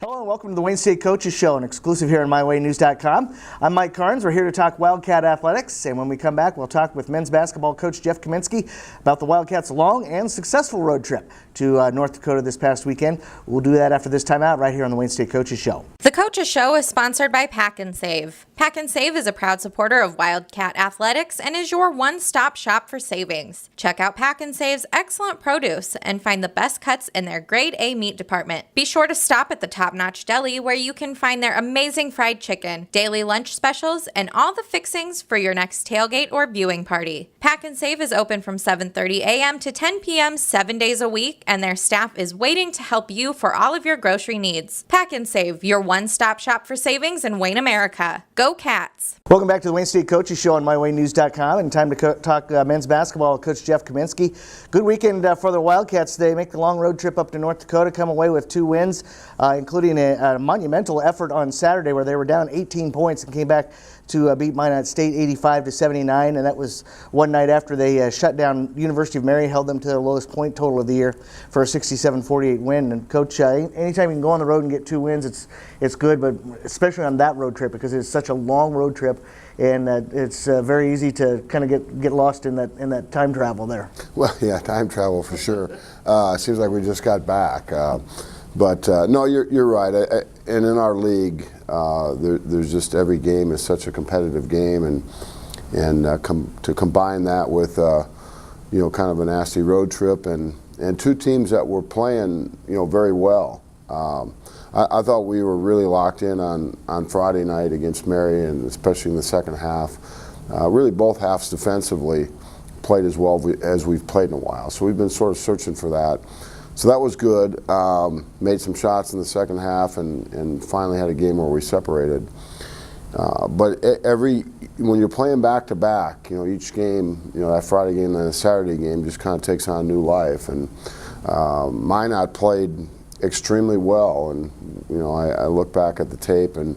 Hello and welcome to the Wayne State Coaches Show, an exclusive here on MyWayNews.com. I'm Mike Carnes. We're here to talk Wildcat athletics, and when we come back, we'll talk with men's basketball coach Jeff Kaminsky about the Wildcats' long and successful road trip to North Dakota this past weekend. We'll do that after this timeout right here on the Wayne State Coaches Show. The Coaches Show is sponsored by Pack and Save. Pack and Save is a proud supporter of Wildcat athletics and is your one-stop shop for savings. Check out Pack and Save's excellent produce and find the best cuts in their grade A meat department. Be sure to stop at the top-notch deli where you can find their amazing fried chicken, daily lunch specials, and all the fixings for your next tailgate or viewing party. Pack and Save is open from 7:30 a.m. to 10 p.m. 7 days a week, and their staff is waiting to help you for all of your grocery needs. Pack and Save, your one-stop shop for savings in Wayne, America. Go Cats! Welcome back to the Wayne State Coaches Show on MyWayNews.com, and time to talk men's basketball with Coach Jeff Kaminsky. Good weekend for the Wildcats. They make the long road trip up to North Dakota, come away with 2 wins, including a monumental effort on Saturday where they were down 18 points and came back to beat Minot State 85-79, and that was one night after they shut down University of Mary, held them to their lowest point total of the year for a 67-48 win. And Coach, anytime you can go on the road and get 2 wins, it's good, but especially on that road trip because it's such a long road trip, and it's very easy to kind of get lost in that time travel there. Well, yeah, time travel for sure. It seems like we just got back. But no, you're right. And in our league, there's just every game is such a competitive game, and to combine that with kind of a nasty road trip and 2 teams that were playing very well. I thought we were really locked in on Friday night against Mary, and especially in the second half. Really, both halves defensively played as well as we've played in a while. So we've been sort of searching for that. So that was good. Made some shots in the second half and finally had a game where we separated. But when you're playing back to back, each game, that Friday game and the Saturday game just kind of takes on new life. And Minot played extremely well. And I look back at the tape and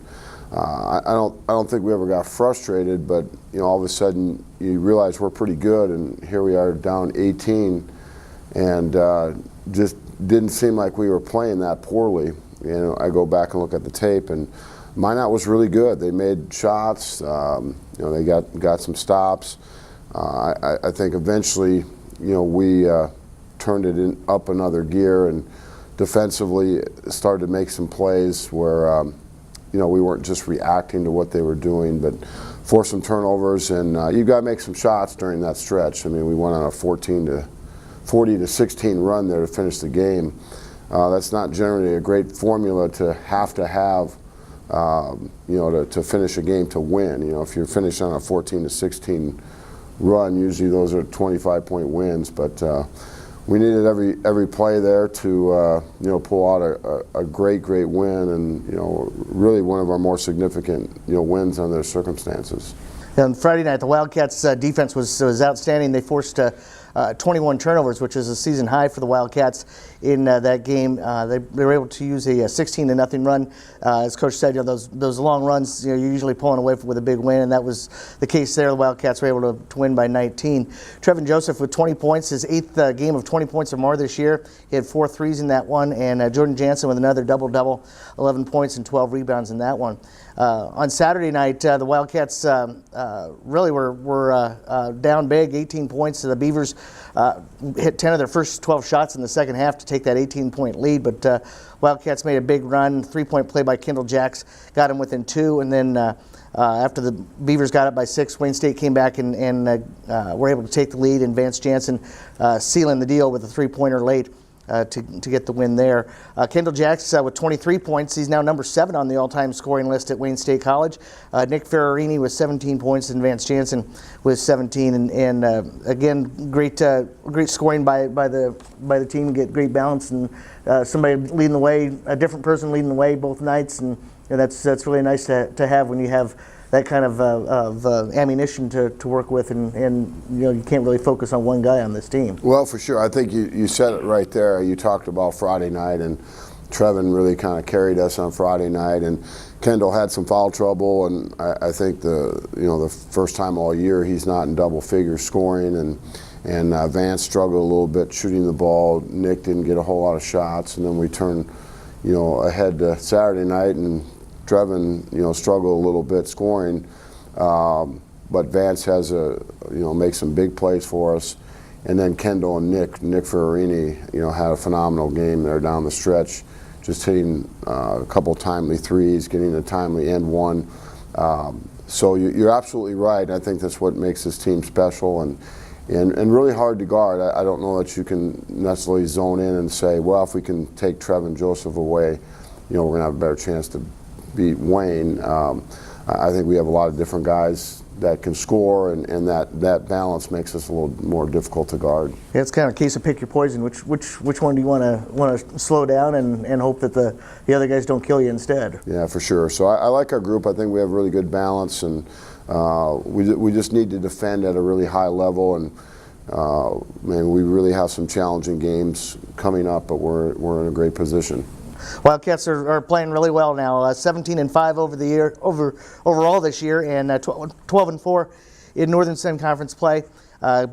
I don't think we ever got frustrated. But all of a sudden you realize we're pretty good, and here we are down 18, and just didn't seem like we were playing that poorly. I go back and look at the tape, and Minot was really good. They made shots. They got some stops. I think eventually, we turned it up another gear and defensively started to make some plays where we weren't just reacting to what they were doing, but forced some turnovers. And you've got to make some shots during that stretch. I mean, we went on a 40-16 run there to finish the game. That's not generally a great formula to have, to finish a game to win. If you're finished on a 14-16 run, usually those are 25-point wins. But we needed every play there to pull out a great win, and really one of our more significant wins under circumstances. On Friday night, the Wildcats' defense was outstanding. They forced 21 turnovers, which is a season high for the Wildcats in that game. They were able to use a 16-0 run. As Coach said, those long runs, you're usually pulling away with a big win, and that was the case there. The Wildcats were able to win by 19. Trevin Joseph with 20 points, his 8th game of 20 points or more this year. He had 4 threes in that one, and Jordan Jansen with another double-double, 11 points and 12 rebounds in that one. On Saturday night, the Wildcats really were down big, 18 points. The Beavers hit 10 of their first 12 shots in the second half to take that 18-point lead, but Wildcats made a big run. 3-point play by Kendall Jacks got him within 2, and then after the Beavers got up by 6, Wayne State came back and were able to take the lead, and Vance Jansen sealing the deal with a 3-pointer late to get the win there. Kendall Jacks with 23 points. He's now number 7 on the all-time scoring list at Wayne State College. Nick Ferrarini with 17 points and Vance Jansen with 17. And again, great scoring by the team. Get great balance and somebody leading the way, a different person leading the way both nights, and that's really nice to have when you have that kind of ammunition to work with, and you can't really focus on one guy on this team. Well, for sure. I think you said it right there. You talked about Friday night, and Trevin really kind of carried us on Friday night, and Kendall had some foul trouble, and I think the first time all year he's not in double figures scoring, and Vance struggled a little bit shooting the ball. Nick didn't get a whole lot of shots, and then we turned ahead to Saturday night, and Trevin, struggled a little bit scoring. But Vance has makes some big plays for us. And then Kendall and Nick Ferrarini, had a phenomenal game there down the stretch, just hitting a couple timely threes, getting a timely end one. So you're absolutely right. I think that's what makes this team special and really hard to guard. I don't know that you can necessarily zone in and say, well, if we can take Trevin Joseph away, we're going to have a better chance to beat Wayne. I think we have a lot of different guys that can score, and that balance makes us a little more difficult to guard. Yeah, it's kind of a case of pick your poison. Which one do you want to slow down and hope that the other guys don't kill you instead? Yeah, for sure. So I like our group. I think we have really good balance, and we just need to defend at a really high level. And we really have some challenging games coming up, but we're in a great position. Wildcats are playing really well now. 17-5 over the year, overall this year, and 12-4 in Northern Sun Conference play.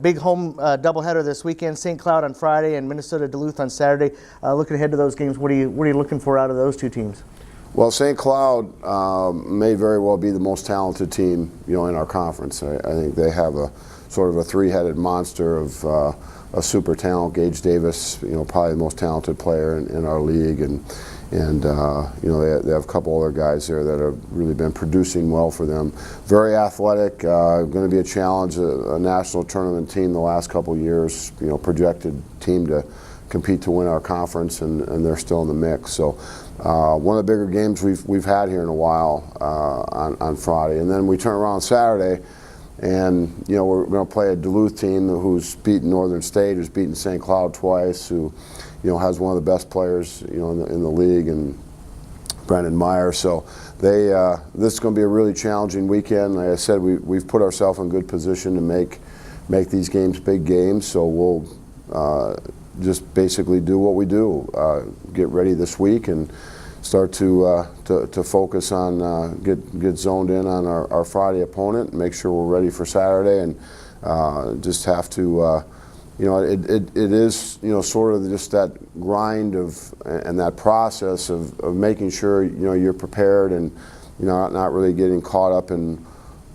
Big home doubleheader this weekend: St. Cloud on Friday and Minnesota Duluth on Saturday. Looking ahead to those games, what are you looking for out of those two teams? Well, St. Cloud may very well be the most talented team, in our conference. I think they have a sort of a three-headed monster of a super talent. Gage Davis, probably the most talented player in our league, and they have a couple other guys there that have really been producing well for them. Very athletic, going to be a challenge, a national tournament team the last couple years, projected team to compete to win our conference, and they're still in the mix. So one of the bigger games we've had here in a while on Friday, and then we turn around Saturday. And we're going to play a Duluth team who's beaten Northern State, who's beaten St. Cloud twice, who has one of the best players in the league, and Brendan Meyer. So this is going to be a really challenging weekend. Like I said, we've put ourselves in good position to make these games big games. So we'll just basically do what we do, get ready this week and start to focus on get zoned in on our Friday opponent, make sure we're ready for Saturday, and just have to it is sort of just that grind and that process of making sure you're prepared and not really getting caught up in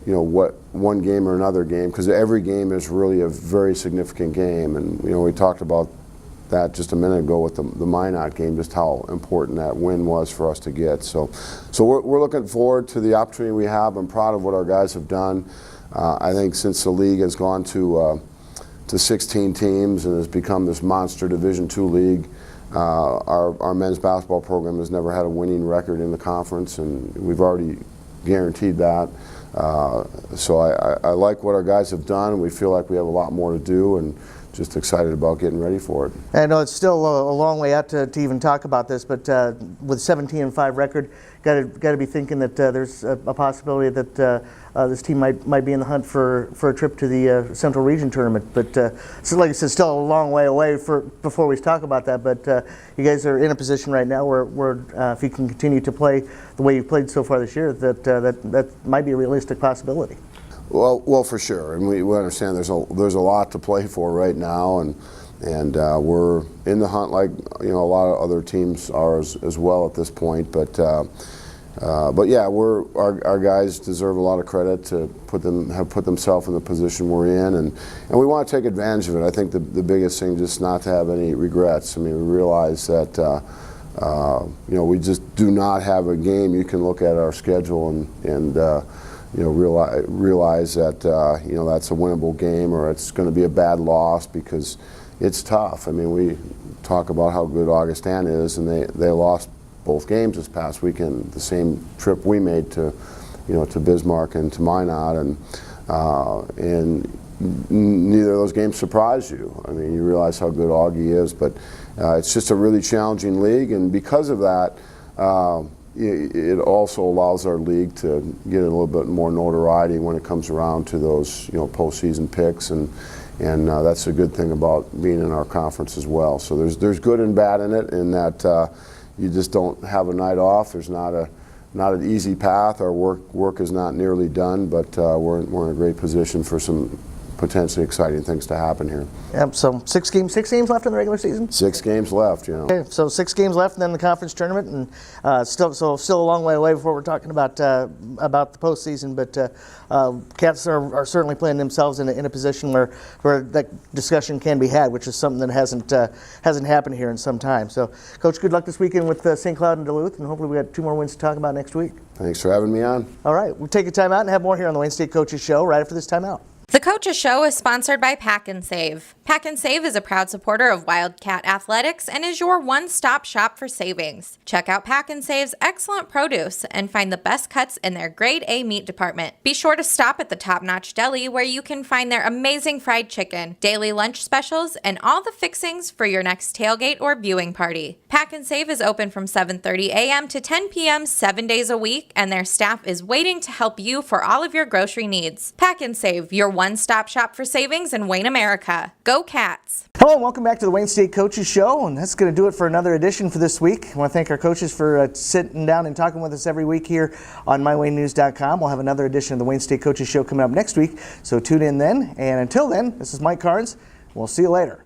what one game or another game, because every game is really a very significant game. And we talked about that just a minute ago with the Minot game, just how important that win was for us to get. So we're looking forward to the opportunity we have. I'm proud of what our guys have done. I think since the league has gone to 16 teams and has become this monster Division II league, our men's basketball program has never had a winning record in the conference, and we've already guaranteed that. So I like what our guys have done, and we feel like we have a lot more to do, and just excited about getting ready for it. I know it's still a long way out to even talk about this, but with 17-5 record, got to be thinking that there's a possibility that this team might be in the hunt for a trip to the Central Region tournament. But so like I said, still a long way away before we talk about that. But you guys are in a position right now where if you can continue to play the way you've played so far this year, that might be a realistic possibility. Well, for sure, and we understand there's a lot to play for right now, and we're in the hunt like a lot of other teams are as well at this point. But yeah, our guys deserve a lot of credit to have put themselves in the position we're in, and we want to take advantage of it. I think the biggest thing just not to have any regrets. I mean, we realize that we just do not have a game. You can look at our schedule and realize that that's a winnable game, or it's going to be a bad loss, because it's tough. I mean, we talk about how good Augustana is, and they lost both games this past weekend, the same trip we made to Bismarck and to Minot, and neither of those games surprise you. I mean, you realize how good Augie is, but it's just a really challenging league, and because of that, it also allows our league to get a little bit more notoriety when it comes around to those postseason picks, and that's a good thing about being in our conference as well. So there's good and bad in it, in that you just don't have a night off. There's not an easy path. Our work is not nearly done, but we're in a great position for some potentially exciting things to happen here. Yep. So six games left in the regular season. 6 games left, Okay, so 6 games left, and then the conference tournament, and still a long way away before we're talking about the postseason. But Cats are certainly playing themselves in a position where that discussion can be had, which is something that hasn't happened here in some time. So, Coach, good luck this weekend with St. Cloud and Duluth, and hopefully we got 2 more wins to talk about next week. Thanks for having me on. All right, we'll take a time out and have more here on the Wayne State Coaches Show right after this timeout. The Coaches Show is sponsored by Pack and Save. Pack and Save is a proud supporter of Wildcat Athletics and is your one-stop shop for savings. Check out Pack and Save's excellent produce and find the best cuts in their Grade A meat department. Be sure to stop at the top-notch deli where you can find their amazing fried chicken, daily lunch specials, and all the fixings for your next tailgate or viewing party. Pack and Save is open from 7:30 a.m. to 10 p.m. 7 days a week, and their staff is waiting to help you for all of your grocery needs. Pack and Save, your one-stop shop for savings in Wayne, America. Go Cats! Hello and welcome back to the Wayne State Coaches Show, and that's going to do it for another edition for this week. I want to thank our coaches for sitting down and talking with us every week here on MyWayneNews.com. We'll have another edition of the Wayne State Coaches Show coming up next week, so tune in then. And until then, this is Mike Carnes. We'll see you later.